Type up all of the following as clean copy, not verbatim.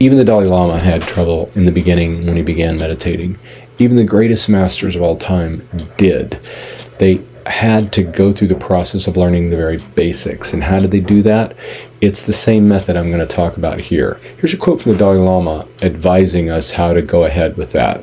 Even the Dalai Lama had trouble in the beginning when he began meditating. Even the greatest masters of all time did. They had to go through the process of learning the very basics. And how did they do that? It's the same method I'm going to talk about here. Here's a quote from the Dalai Lama advising us how to go ahead with that.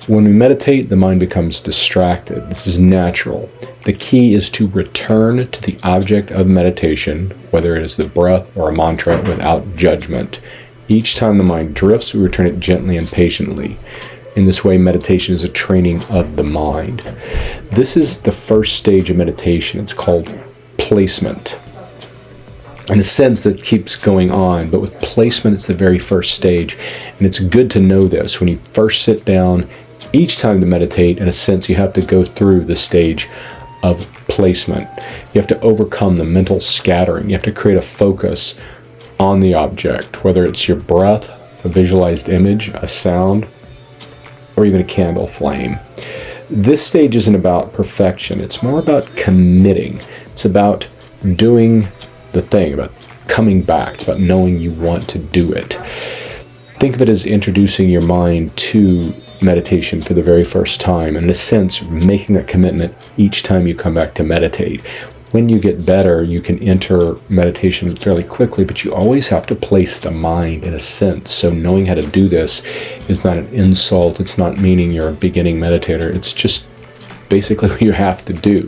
When we meditate, the mind becomes distracted. This is natural. The key is to return to the object of meditation, whether it is the breath or a mantra, without judgment. Each time the mind drifts, we return it gently and patiently. In this way, meditation is a training of the mind. This is the first stage of meditation. It's called placement. In a sense, that keeps going on, but with placement, it's the very first stage. And it's good to know this. When you first sit down, each time to meditate, in a sense, you have to go through the stage of placement. You have to overcome the mental scattering. You have to create a focus on the object, whether it's your breath, a visualized image, a sound, or even a candle flame. This stage isn't about perfection. It's more about committing. It's about doing the thing, about coming back. It's about knowing you want to do it. Think of it as introducing your mind to meditation for the very first time, and in a sense, making that commitment each time you come back to meditate. When you get better, you can enter meditation fairly quickly, but you always have to place the mind in a sense. So knowing how to do this is not an insult. It's not meaning you're a beginning meditator. It's just basically what you have to do.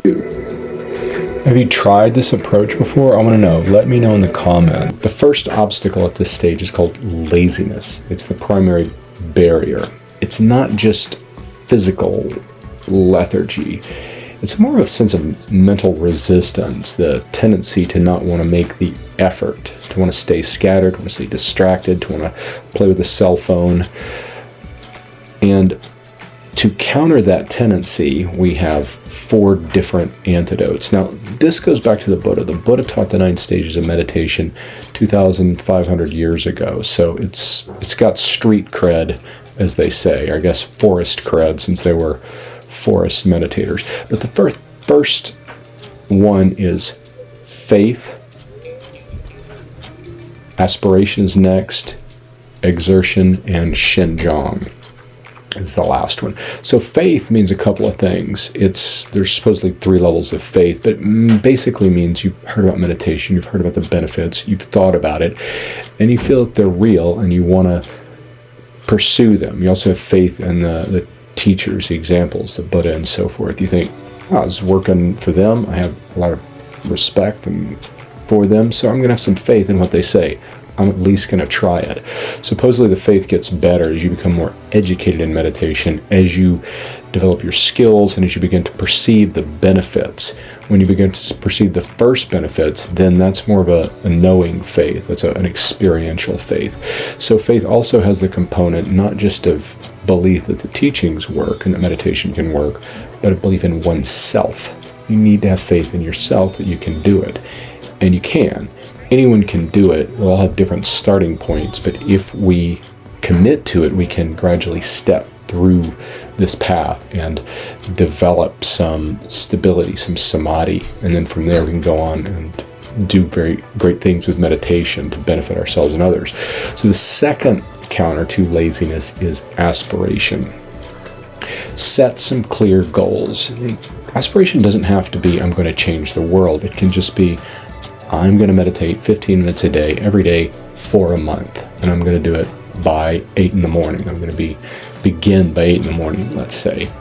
Have you tried this approach before? I want to know. Let me know in the comment. The first obstacle at this stage is called laziness. It's the primary barrier. It's not just physical lethargy. It's more of a sense of mental resistance, the tendency to not want to make the effort, to want to stay scattered, to want to stay distracted, to want to play with a cell phone. And to counter that tendency, we have 4 different antidotes. Now, this goes back to the Buddha. The Buddha taught the 9 stages of meditation 2,500 years ago. So it's got street cred, as they say, or I guess forest cred, since they were forest meditators. But the first one is faith. Aspiration is next. Exertion, and Shenjong is the last one. So faith means a couple of things. There's supposedly 3 levels of faith, but basically means you've heard about meditation, you've heard about the benefits, you've thought about it, and you feel that they're real and you want to pursue them. You also have faith in the teachers, the examples, the Buddha and so forth. You think, I was working for them, I have a lot of respect for them, so I'm going to have some faith in what they say. I'm at least going to try it. Supposedly the faith gets better as you become more educated in meditation, as you develop your skills, and as you begin to perceive the benefits. When you begin to perceive the first benefits, then that's more of a knowing faith. That's an experiential faith. So faith also has the component not just of belief that the teachings work and that meditation can work, but a belief in oneself. You need to have faith in yourself that you can do it. And you can. Anyone can do it. We'll all have different starting points, but if we commit to it, we can gradually step through this path and develop some stability, some samadhi, and then from there we can go on and do very great things with meditation to benefit ourselves and others. So the second counter to laziness is aspiration. Set some clear goals. Aspiration doesn't have to be, I'm going to change the world. It can just be, I'm going to meditate 15 minutes a day, every day for a month, and I'm going to do it by 8 in the morning. I'm going to begin by 8 in the morning, let's say.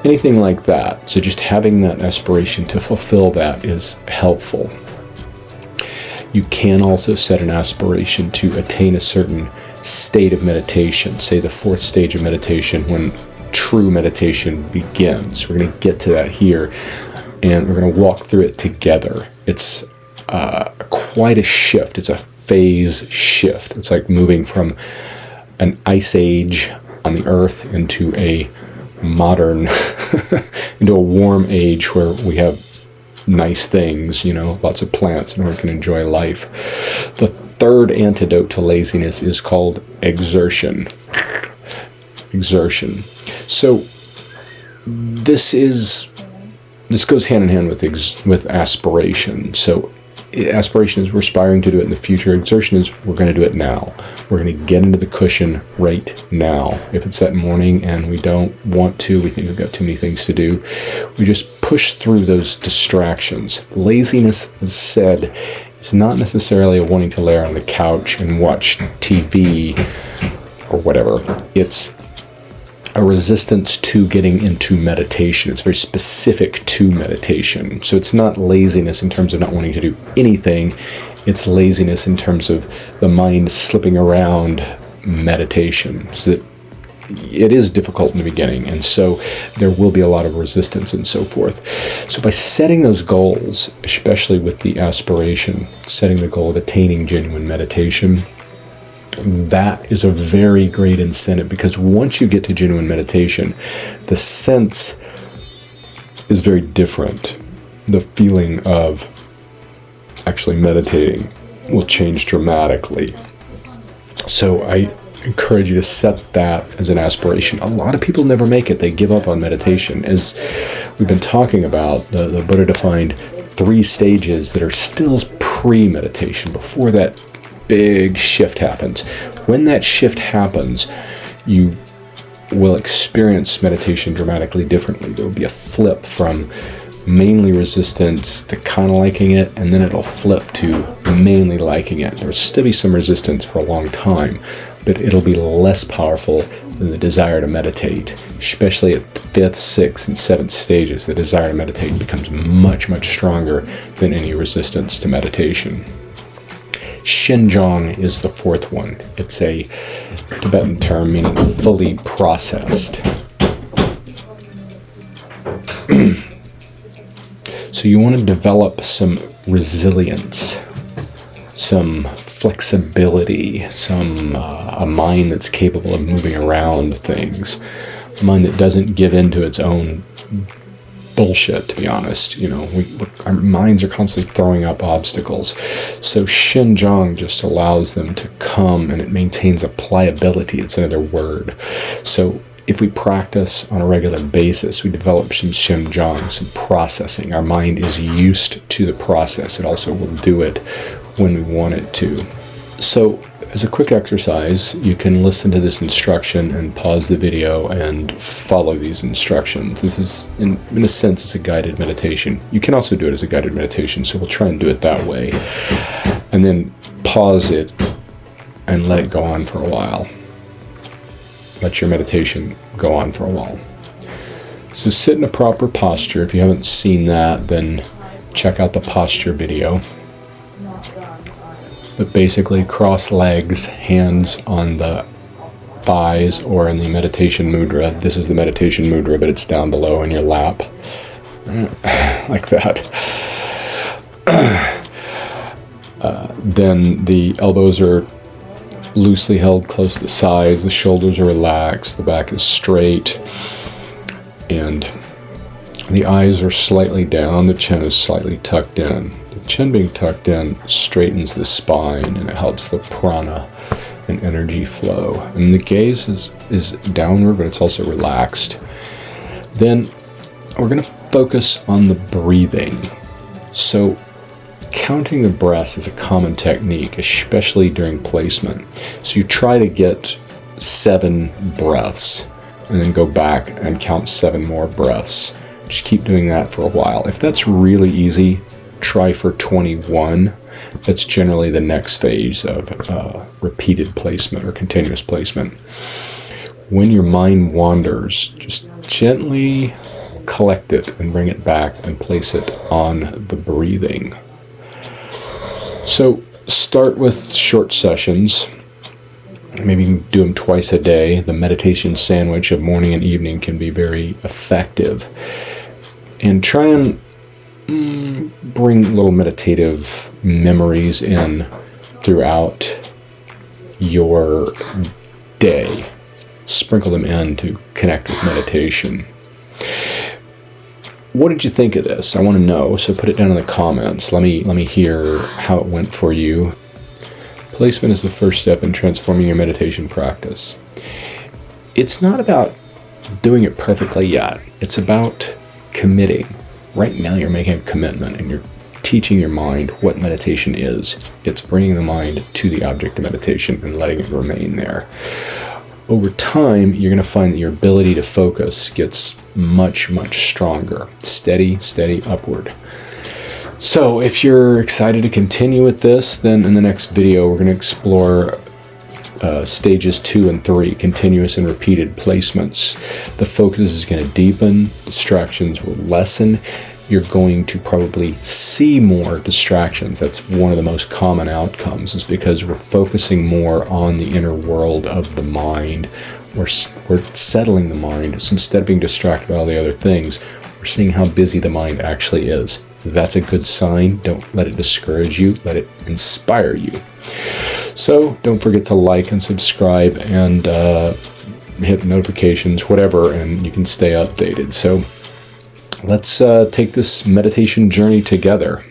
Anything like that. So just having that aspiration to fulfill that is helpful. You can also set an aspiration to attain a certain state of meditation, say the 4th stage of meditation, when true meditation begins. We're going to get to that here, and we're going to walk through it together. It's quite a shift. It's a phase shift. It's like moving from an ice age on the earth into a modern, into a warm age where we have nice things, lots of plants, and we can enjoy life. The 3rd antidote to laziness is called exertion. Exertion. So this goes hand in hand with aspiration. So Aspiration is we're aspiring to do it in the future. Exertion is we're going to do it now. We're going to get into the cushion right now. If it's that morning and we don't want to, we think we've got too many things to do, we just push through those distractions. Laziness, as said, is not necessarily a wanting to lay on the couch and watch TV or whatever. It's a resistance to getting into meditation. It's very specific to meditation. So it's not laziness in terms of not wanting to do anything. It's laziness in terms of the mind slipping around meditation. So that it is difficult in the beginning, and so there will be a lot of resistance and so forth. So by setting those goals, especially with the aspiration, setting the goal of attaining genuine meditation, that is a very great incentive, because once you get to genuine meditation, the sense is very different. The feeling of actually meditating will change dramatically. So I encourage you to set that as an aspiration. A lot of people never make it. They give up on meditation. As we've been talking about, the Buddha defined 3 stages that are still pre-meditation, before that big shift happens. When that shift happens, you will experience meditation dramatically differently. There will be a flip from mainly resistance to kind of liking it, and then it'll flip to mainly liking it. There'll still be some resistance for a long time, but it'll be less powerful than the desire to meditate. Especially at the 5th, 6th, and 7th stages, the desire to meditate becomes much, much stronger than any resistance to meditation. Shinjong is the 4th one. It's a Tibetan term meaning fully processed. So you want to develop some resilience, some flexibility, a mind that's capable of moving around things, a mind that doesn't give in to its own bullshit, to be honest. Our minds are constantly throwing up obstacles. So Shinjong just allows them to come, and it maintains a pliability. It's another word. So if we practice on a regular basis, we develop some Shinjong, some processing. Our mind is used to the process. It also will do it when we want it to. So as a quick exercise, you can listen to this instruction and pause the video and follow these instructions. This is, in a sense, it's a guided meditation. You can also do it as a guided meditation, so we'll try and do it that way. And then pause it and let it go on for a while. Let your meditation go on for a while. So sit in a proper posture. If you haven't seen that, then check out the posture video. But basically, cross legs, hands on the thighs, or in the meditation mudra. This is the meditation mudra, but it's down below in your lap. Like that. Then the elbows are loosely held close to the sides, the shoulders are relaxed, the back is straight, and the eyes are slightly down, the chin is slightly tucked in. The chin being tucked in straightens the spine, and it helps the prana and energy flow. And the gaze is downward, but it's also relaxed. Then we're going to focus on the breathing. So counting the breaths is a common technique, especially during placement. So you try to get 7 breaths and then go back and count 7 more breaths. Just keep doing that for a while. If that's really easy, try for 21. That's generally the next phase of repeated placement or continuous placement. When your mind wanders, just gently collect it and bring it back and place it on the breathing. So start with short sessions. Maybe you can do them twice a day. The meditation sandwich of morning and evening can be very effective. And try and bring little meditative memories in throughout your day. Sprinkle them in to connect with meditation. What did you think of this? I want to know, so put it down in the comments. Let me hear how it went for you. Placement is the first step in transforming your meditation practice. It's not about doing it perfectly yet. It's about committing. Right now you're making a commitment and you're teaching your mind what meditation is. It's bringing the mind to the object of meditation and letting it remain there. Over time, you're going to find that your ability to focus gets much, much stronger. Steady, steady upward. So if you're excited to continue with this, then in the next video, we're going to explore stages 2 and 3, continuous and repeated placements. The focus is going to deepen, distractions will lessen. You're going to probably see more distractions. That's one of the most common outcomes, is because we're focusing more on the inner world of the mind. We're settling the mind. So instead of being distracted by all the other things, we're seeing how busy the mind actually is. That's a good sign. Don't let it discourage you. Let it inspire you. So don't forget to like and subscribe and hit notifications, whatever, and you can stay updated. So let's take this meditation journey together.